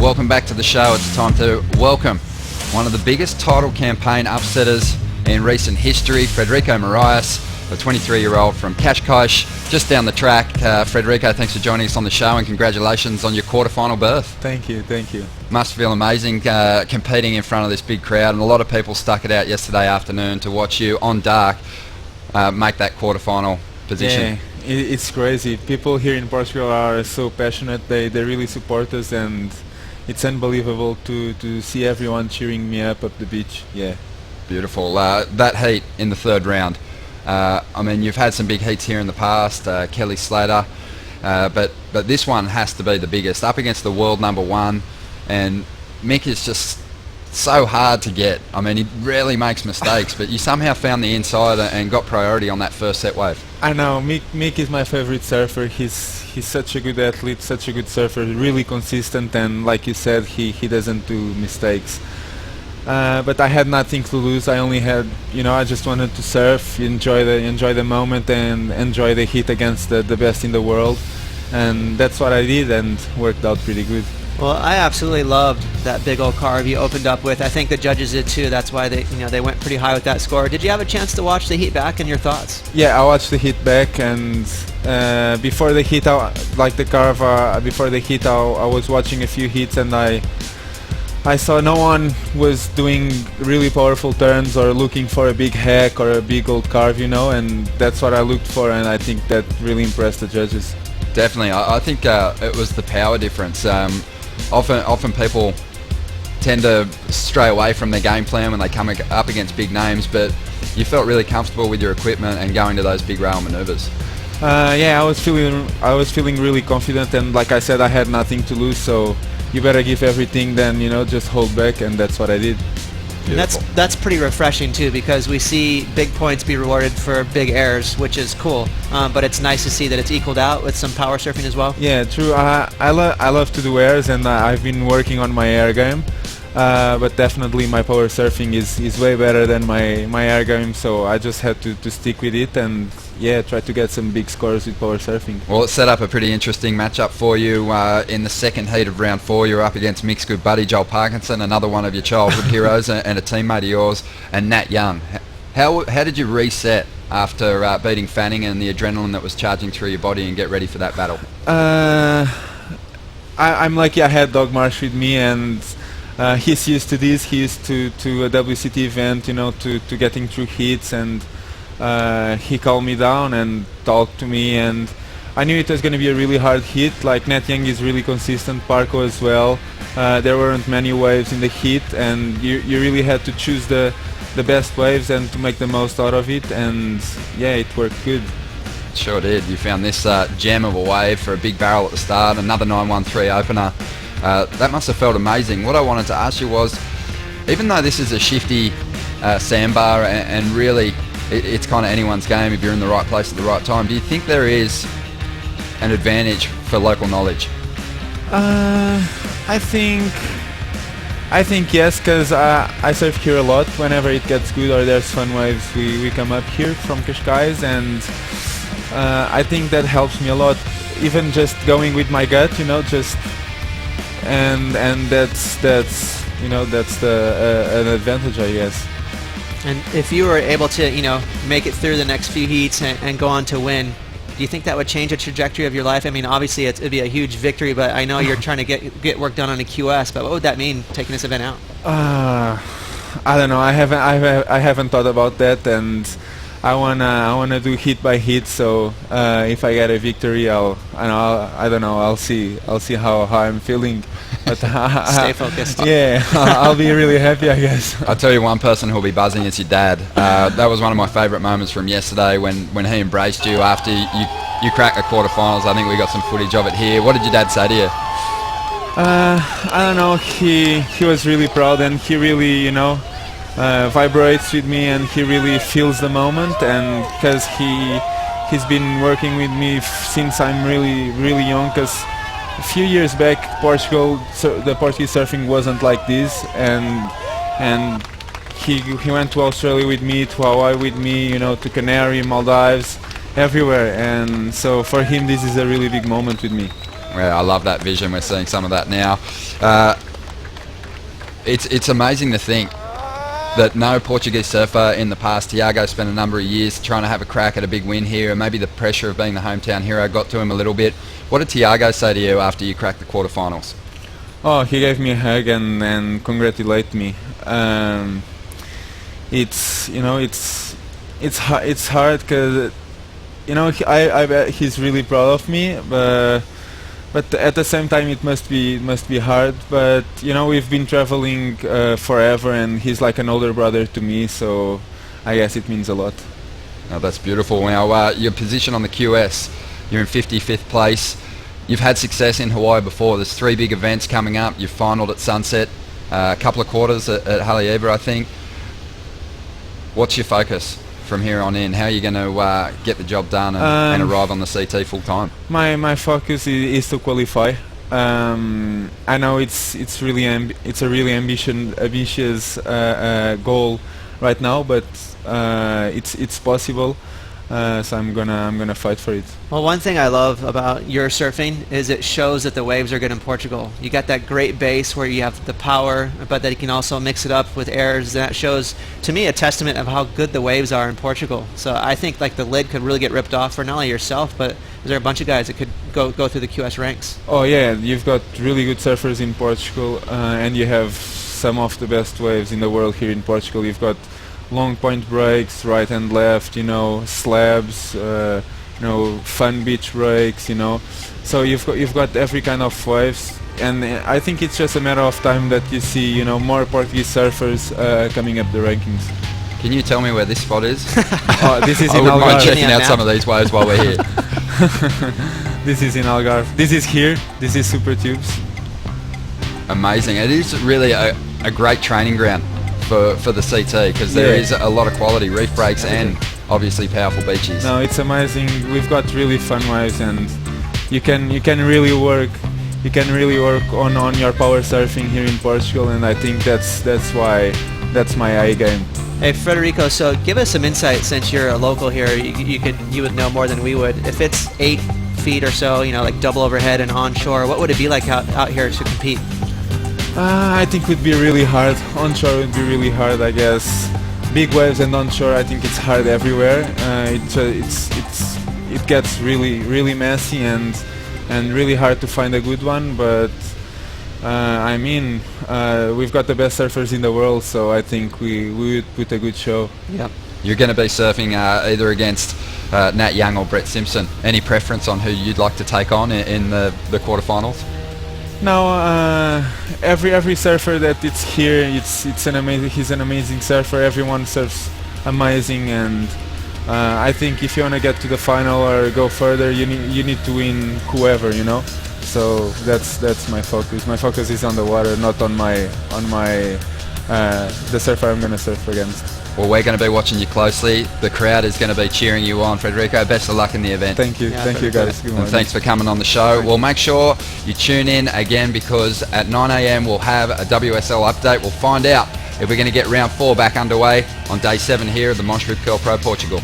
Welcome back to the show. It's time to welcome one of the biggest title campaign upsetters in recent history, Federico Morais, the 23-year-old from Cascais, just down the track. Federico, thanks for joining us on the show, and congratulations on your quarterfinal berth. Thank you. Must feel amazing competing in front of this big crowd, and a lot of people stuck it out yesterday afternoon to watch you on dark make that quarterfinal position. Yeah, it's crazy. People here in Portugal are so passionate. They really support us, and it's unbelievable to see everyone cheering me up the beach. Yeah. Beautiful. That heat in the third round. I mean, you've had some big heats here in the past, Kelly Slater, but this one has to be the biggest, up against the world number one, and Mick is just so hard to get. I mean, he rarely makes mistakes, but you somehow found the inside and got priority on that first set wave. I know, Mick is my favorite surfer. He's such a good athlete, such a good surfer, really consistent, and like you said, he doesn't do mistakes. But I had nothing to lose. I only had, I just wanted to surf, enjoy the moment, and enjoy the heat against the best in the world, and that's what I did, and worked out pretty good. Well, I absolutely loved that big old carve you opened up with. I think the judges did too. That's why they went pretty high with that score. Did you have a chance to watch the heat back, and your thoughts? Yeah, I watched the heat back, and before the heat, the carve. Before the heat, I was watching a few heats, and I saw no one was doing really powerful turns or looking for a big hack or a big old carve, and that's what I looked for, and I think that really impressed the judges. Definitely. I think it was the power difference. Often people tend to stray away from their game plan when they come up against big names, but you felt really comfortable with your equipment and going to those big rail maneuvers. Yeah, I was feeling really confident, and like I said, I had nothing to lose, so you better give everything, then just hold back, and that's what I did. And that's pretty refreshing too, because we see big points be rewarded for big airs, which is cool. But it's nice to see that it's equaled out with some power surfing as well. Yeah, true. I love to do airs, and I've been working on my air game. But definitely my power surfing is way better than my air game, so I just had to stick with it and try to get some big scores with power surfing. Well, it set up a pretty interesting matchup for you in the second heat of round 4. You're up against Mick's good buddy Joel Parkinson, another one of your childhood heroes and a teammate of yours, and Nat Young. How did you reset after beating Fanning and the adrenaline that was charging through your body and get ready for that battle? I'm lucky I had Doug Marsh with me, and he's used to this. He used to a WCT event, to getting through heats, and he calmed me down and talked to me, and I knew it was going to be a really hard hit. Like, Nat Young is really consistent, Parko as well. There weren't many waves in the heat, and you really had to choose the best waves and to make the most out of it, and it worked good. Sure did. You found this gem of a wave for a big barrel at the start, another 913 opener. That must have felt amazing. What I wanted to ask you was, even though this is a shifty sandbar and really it's kind of anyone's game if you're in the right place at the right time, do you think there is an advantage for local knowledge? I think yes, because I surf here a lot. Whenever it gets good or there's fun waves, we come up here from Cascais, and I think that helps me a lot. Even just going with my gut, and that's an advantage, I guess. And if you were able to make it through the next few heats and go on to win, do you think that would change the trajectory of your life? I mean, obviously it'd be a huge victory, but I know you're trying to get work done on a QS, but what would that mean, taking this event out? I don't know. I haven't thought about that, and I wanna do hit by hit. So if I get a victory, I don't know. I'll see how I'm feeling. But stay focused. Yeah, I'll be really happy, I guess. I'll tell you one person who'll be buzzing is your dad. That was one of my favourite moments from yesterday when he embraced you after you cracked the quarterfinals. I think we got some footage of it here. What did your dad say to you? I don't know. He was really proud, and he really vibrates with me, and he really feels the moment, and because he's been working with me since I'm really young, because a few years back Portugal, the Portuguese surfing wasn't like this, and he went to Australia with me, to Hawaii with me, to Canary, Maldives, everywhere, and so for him this is a really big moment with me. Yeah, I love that vision. We're seeing some of that now. It's amazing to think that no Portuguese surfer in the past, Tiago spent a number of years trying to have a crack at a big win here, and maybe the pressure of being the hometown hero got to him a little bit. What did Tiago say to you after you cracked the quarterfinals? Oh, he gave me a hug and congratulated me. It's it's hard because I bet he's really proud of me, but at the same time it must be hard. But we've been traveling forever, and he's like an older brother to me, so I guess it means a lot. Oh, that's beautiful. Now, your position on the QS, you're in 55th place. You've had success in Hawaii before. There's 3 big events coming up. You've finaled at Sunset, a couple of quarters at Haleiwa, I think. What's your focus from here on in? How are you going to get the job done and arrive on the CT full time? My focus is to qualify. I know it's a really ambitious goal right now, but it's possible. So I'm gonna fight for it. Well, one thing I love about your surfing is it shows that the waves are good in Portugal. You got that great base where you have the power, but that you can also mix it up with airs. That shows, to me, a testament of how good the waves are in Portugal. So I think like the lid could really get ripped off for not only yourself, but there are a bunch of guys that could go through the QS ranks. Oh yeah, you've got really good surfers in Portugal, and you have some of the best waves in the world here in Portugal. You've got long point breaks, right and left, slabs, fun beach breaks, So you've got every kind of waves, and I think it's just a matter of time that you see, more Portuguese surfers coming up the rankings. Can you tell me where this spot is? Oh, this is I in wouldn't mind Algarve. checking out some of these waves while we're here. This is in Algarve. This is here. This is Super Tubes. Amazing. It is really a great training ground for the CT, because there is a lot of quality reef breaks and obviously powerful beaches. No, it's amazing. We've got really fun waves, and you can really work on your power surfing here in Portugal, and I think that's my A game. Hey Federico, so give us some insight, since you're a local here. You would know more than we would. If it's 8 feet or so, like double overhead and onshore, what would it be like out here to compete? I think it would be really hard. Onshore would be really hard, I guess. Big waves and onshore, I think it's hard everywhere. It gets really messy and really hard to find a good one. But we've got the best surfers in the world, so I think we would put a good show. Yeah. You're going to be surfing either against Nat Young or Brett Simpson. Any preference on who you'd like to take on in the quarterfinals? No, every surfer that it's here, he's an amazing surfer. Everyone surfs amazing, and I think if you want to get to the final or go further, you need to win whoever, So that's my focus. My focus is on the water, not on the surfer I'm gonna surf against. Well, we're going to be watching you closely. The crowd is going to be cheering you on, Federico. Best of luck in the event. Thank you. Yeah, Thank you, guys. Good And morning. thanks for coming on the show. Well, make sure you tune in again, because at 9 a.m. we'll have a WSL update. We'll find out if we're going to get round 4 back underway on day 7 here at the Montreal Pro Portugal.